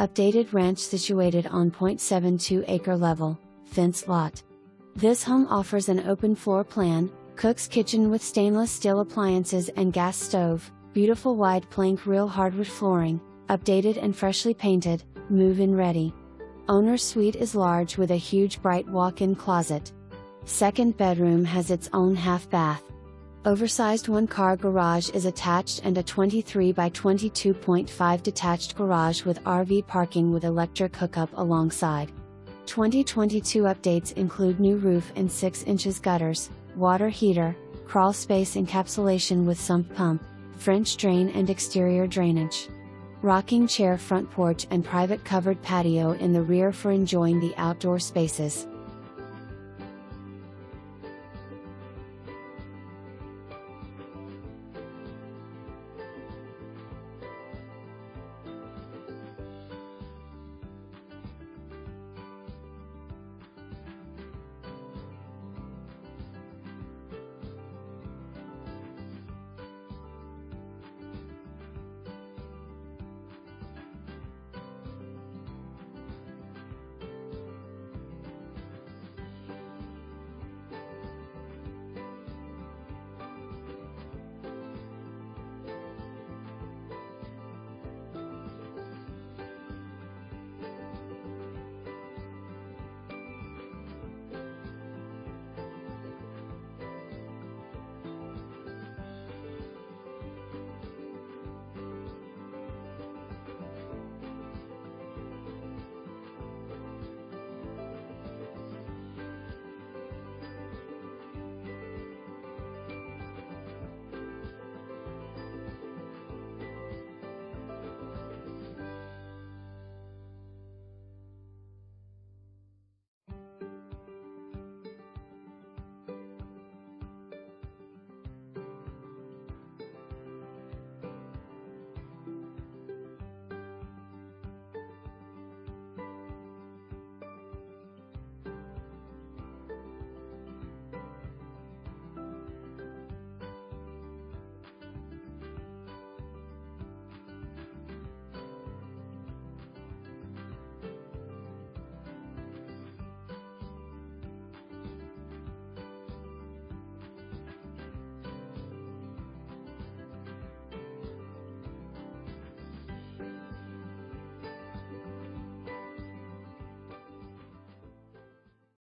Updated ranch situated on 0.72 acre level, fenced lot. This home offers an open floor plan, cook's kitchen with stainless steel appliances and gas stove, beautiful wide plank real hardwood flooring, updated and freshly painted, move-in ready. Owner's suite is large with a huge bright walk-in closet. Second bedroom has its own half bath. Oversized one-car garage is attached and a 23 by 22.5 detached garage with RV parking with electric hookup alongside. 2022 updates include new roof and 6 inches gutters, water heater, crawl space encapsulation with sump pump, French drain and exterior drainage. Rocking chair front porch and private covered patio in the rear for enjoying the outdoor spaces.